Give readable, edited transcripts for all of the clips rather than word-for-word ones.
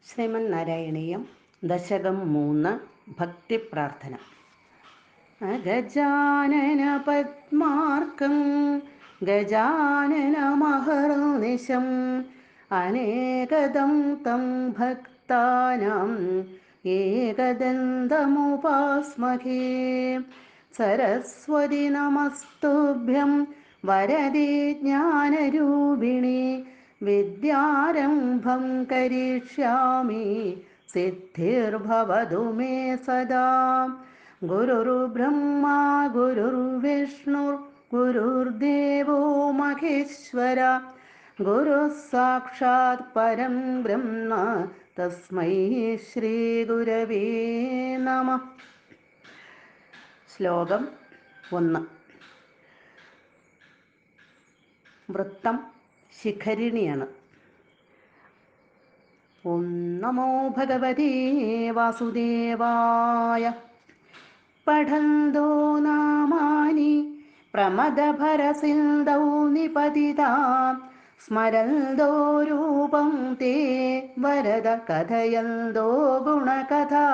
ശ്രീമന്നാരായണീയം ദശകം 3 ഭക്തിപ്രാർത്ഥന. ഗജാനന പദ്മാർക്കം ഗജാനനമഹർനിശം അനേകദം തം ഭക്താനാം ഏകദന്തമുപാസ്മഹേ. സരസ്വതി നമസ്തുഭ്യം വരദേ ജ്ഞാനരൂപിണി വിദ്യാരംഭം കരിഷ്യാമി സിദ്ധിർഭവതു മേ സദാ. ഗുരുർബ്രഹ്മാ ഗുരുർവിഷ്ണുർ ഗുരുർദേവോ മഹേശ്വര ഗുരുഃ സാക്ഷാത് പരം ബ്രഹ്മ തസ്മൈ ശ്രീ ഗുരവേ നമഃ. ശ്ലോകം 1. വൃത്തം ശിഖരിണിയാണ്. ഓം നമോ ഭഗവതേ വാസുദേവായ. പഠന്തോ നാമാനി പ്രമദഭരസിന്ധൗ നിപതിതാം സ്മരന്തോ രൂപം തേ വരദ കഥയന്തോ ഗുണകഥാ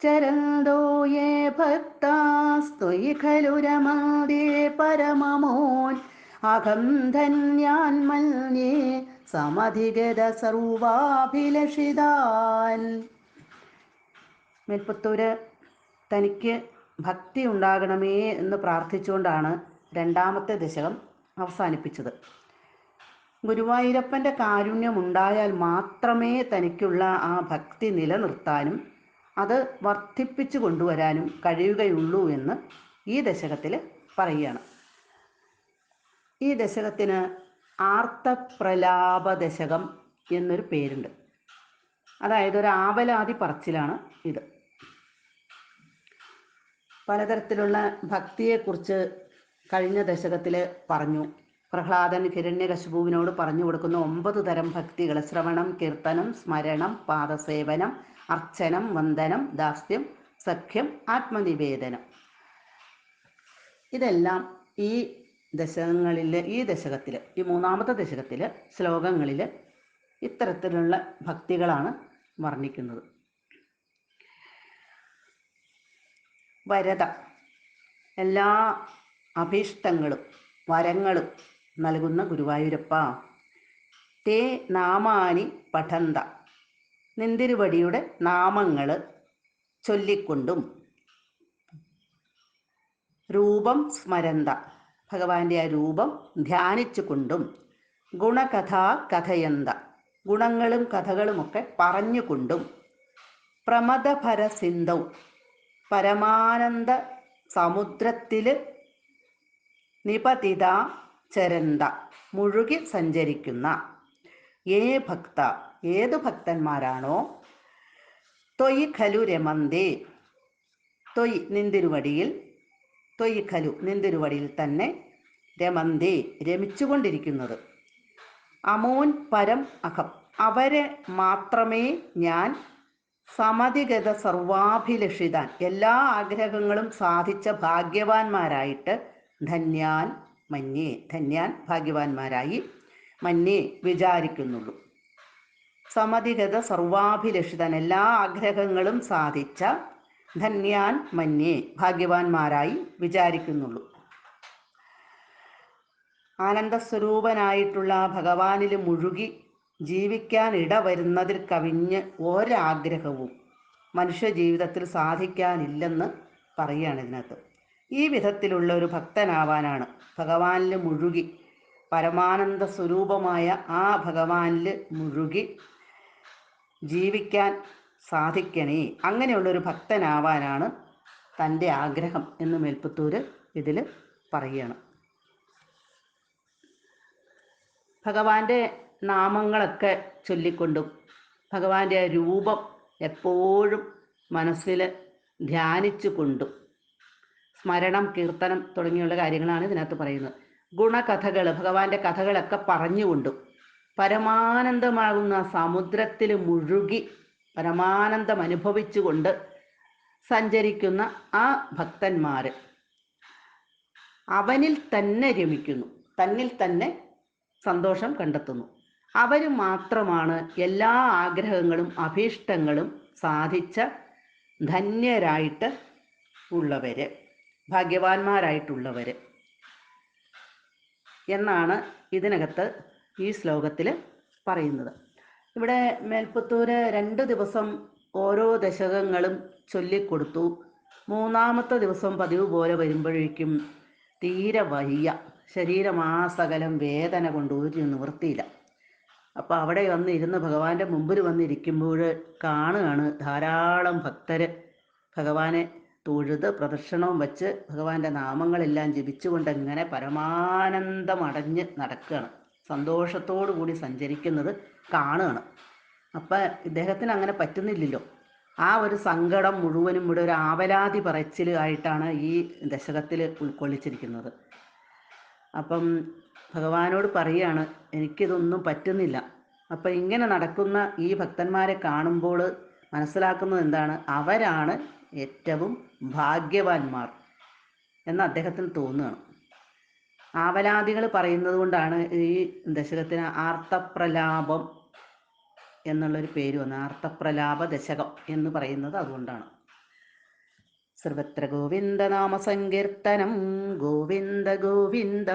ചരന്തോ യേ ഭക്താസ്ത്വയി ഖലു രമന്തേ പരമമോൻ അഹം ധന്യാൻ മന്യേ സമധിഗത സർവാഭിലഷിതാൻ. മേൽപ്പത്തൂര് തനിക്ക് ഭക്തി ഉണ്ടാകണമേ എന്ന് പ്രാർത്ഥിച്ചുകൊണ്ടാണ് 2ാമത്തെ ദശകം അവസാനിപ്പിച്ചത്. ഗുരുവായൂരപ്പൻ്റെ കാരുണ്യമുണ്ടായാൽ മാത്രമേ തനിക്കുള്ള ആ ഭക്തി നിലനിർത്താനും അത് വർദ്ധിപ്പിച്ചു കൊണ്ടുവരാനും കഴിയുകയുള്ളൂ എന്ന് ഈ ദശകത്തിൽ പറയുകയാണ്. ഈ ദശകത്തിന് ആർത്തപ്രലാപ ദശകം എന്നൊരു പേരുണ്ട്. അതായത് ഒരു ആവലാതി പറച്ചിലാണ് ഇത്. പലതരത്തിലുള്ള ഭക്തിയെക്കുറിച്ച് കഴിഞ്ഞ ദശകത്തിൽ പറഞ്ഞു. പ്രഹ്ലാദൻ ഹിരണ്യകശിപുവിനോട് പറഞ്ഞു കൊടുക്കുന്ന 9 തരം ഭക്തികൾ: ശ്രവണം, കീർത്തനം, സ്മരണം, പാദസേവനം, അർച്ചനം, വന്ദനം, ദാസ്യം, സഖ്യം, ആത്മനിവേദനം. ഇതെല്ലാം ഈ ദശകങ്ങളിൽ, ഈ 3ാമത്തെ ദശകത്തിൽ ശ്ലോകങ്ങളിൽ ഇത്തരത്തിലുള്ള ഭക്തികളാണ് വർണ്ണിക്കുന്നത്. വരദ, എല്ലാ അഭീഷ്ടങ്ങളും വരങ്ങളും നൽകുന്ന ഗുരുവായൂരപ്പ. തേ നാമാനി പഠന്ത, നിന്തിരുവടിയുടെ നാമങ്ങൾ ചൊല്ലിക്കൊണ്ടും. രൂപം സ്മരന്ത, ഭഗവാന്റെ ആ രൂപം ധ്യാനിച്ചുകൊണ്ടും. ഗുണകഥാ കഥയന്ത, ഗുണങ്ങളും കഥകളുമൊക്കെ പറഞ്ഞുകൊണ്ടും. പ്രമദഭരസിന്ധൗ, പരമാനന്ദ സമുദ്രത്തിൽ നിപതിത ചരന്ത, മുഴുകി സഞ്ചരിക്കുന്ന. ഏ ഭക്ത, ഏതു ഭക്തന്മാരാണോ. ത്വയി ഖലു രമന്തേ, ത്വയി നിന്തിരുവടിയിൽ, ത്വയി ഖലു നിന്തിരുവടിയിൽ തന്നെ, രമന്തേ രമിച്ചുകൊണ്ടിരിക്കുന്നത്. അമോൻ പരം അഹം, അവരെ മാത്രമേ ഞാൻ. സമധിഗത സർവാഭിലഷിതാൻ, എല്ലാ ആഗ്രഹങ്ങളും സാധിച്ച ഭാഗ്യവാന്മാരായിട്ട്. ധന്യാൻ മന്യേ, ധന്യാൻ ഭാഗ്യവാന്മാരായി. മന്യേ വിചാരിക്കുന്നുള്ളൂ. സമധിഗത സർവാഭിലഷിതാൻ, എല്ലാ ആഗ്രഹങ്ങളും സാധിച്ച. ധന്യാൻ മന്യേ, ഭാഗ്യവാന്മാരായി വിചാരിക്കുന്നുള്ളൂ. ആനന്ദസ്വരൂപനായിട്ടുള്ള ഭഗവാനിൽ മുഴുകി ജീവിക്കാൻ ഇടവരുന്നതിൽ കവിഞ്ഞ് ഒരാഗ്രഹവും മനുഷ്യ ജീവിതത്തിൽ സാധിക്കാനില്ലെന്ന് പറയുകയാണ് ഇതിനകത്ത്. ഈ വിധത്തിലുള്ള ഒരു ഭക്തനാവാനാണ്, ഭഗവാനിൽ മുഴുകി, പരമാനന്ദ സ്വരൂപമായ ആ ഭഗവാനിൽ മുഴുകി ജീവിക്കാൻ സാധിക്കണേ. അങ്ങനെയുള്ളൊരു ഭക്തനാവാനാണ് തൻ്റെ ആഗ്രഹം എന്ന് മേൽപ്പത്തൂർ ഇതിൽ പറയുകയാണ്. ഭഗവാന്റെ നാമങ്ങളൊക്കെ ചൊല്ലിക്കൊണ്ടും ഭഗവാന്റെ രൂപം എപ്പോഴും മനസ്സിൽ ധ്യാനിച്ചു കൊണ്ടും. സ്മരണം, കീർത്തനം തുടങ്ങിയുള്ള കാര്യങ്ങളാണ് ഇതിനകത്ത് പറയുന്നത്. ഗുണകഥകൾ, ഭഗവാന്റെ കഥകളൊക്കെ പറഞ്ഞുകൊണ്ടും. പരമാനന്ദമാകുന്ന സമുദ്രത്തിൽ മുഴുകി പരമാനന്ദം അനുഭവിച്ചുകൊണ്ട് സഞ്ചരിക്കുന്ന ആ ഭക്തന്മാർ അവനിൽ തന്നെ രമിക്കുന്നു, തന്നിൽ തന്നെ സന്തോഷം കണ്ടെത്തുന്നു. അവർ മാത്രമാണ് എല്ലാ ആഗ്രഹങ്ങളും അഭീഷ്ടങ്ങളും സാധിച്ച ധന്യരായിട്ട് ഉള്ളവർ, ഭാഗ്യവാന്മാരായിട്ടുള്ളവർ എന്നാണ് ഇതിനകത്ത് ഈ ശ്ലോകത്തിൽ പറയുന്നത്. ഇവിടെ മേൽപ്പത്തൂര് 2 ദിവസം ഓരോ ദശകങ്ങളും ചൊല്ലിക്കൊടുത്തു. 3-ാമത്തെ ദിവസം പതിവ് പോലെ വരുമ്പോഴേക്കും തീരെ വയ്യ, ശരീരമാസകലം വേദന കൊണ്ട് ഒരു നിവൃത്തിയില്ല. അപ്പോൾ അവിടെ വന്നിരുന്ന് ഭഗവാന്റെ മുമ്പിൽ വന്നിരിക്കുമ്പോൾ കാണുകയാണ് ധാരാളം ഭക്തർ ഭഗവാനെ തൊഴുത് പ്രദക്ഷിണവും വച്ച് ഭഗവാന്റെ നാമങ്ങളെല്ലാം ജപിച്ചുകൊണ്ട് ഇങ്ങനെ പരമാനന്ദം അടഞ്ഞ് നടക്കുകയാണ്, സന്തോഷത്തോടു കൂടി സഞ്ചരിക്കുന്നത് കാണുകയാണ്. അപ്പം ഇദ്ദേഹത്തിന് അങ്ങനെ പറ്റുന്നില്ലല്ലോ. ആ ഒരു സങ്കടം മുഴുവനും ഇവിടെ ഒരു ആവലാതി പറച്ചിൽ ആയിട്ടാണ് ഈ ദശകത്തിൽ ഉൾക്കൊള്ളിച്ചിരിക്കുന്നത്. അപ്പം ഭഗവാനോട് പറയുകയാണ്, എനിക്കിതൊന്നും പറ്റുന്നില്ല. അപ്പം ഇങ്ങനെ നടക്കുന്ന ഈ ഭക്തന്മാരെ കാണുമ്പോൾ മനസ്സിലാക്കുന്നത് എന്താണ്? അവരാണ് ഏറ്റവും ഭാഗ്യവാന്മാർ എന്ന് അദ്ദേഹത്തിന് തോന്നുകയാണ്. ആവലാദികൾ പറയുന്നത് കൊണ്ടാണ് ഈ ദശകത്തിന് ആർത്തപ്രലാപം എന്നുള്ളൊരു പേര് വന്നത്. ആർത്തപ്രലാപ ദശകം എന്ന് പറയുന്നത് അതുകൊണ്ടാണ്. സർവത്ര ഗോവിന്ദ നാമ സങ്കീർത്തനം, ഗോവിന്ദ ഗോവിന്ദ.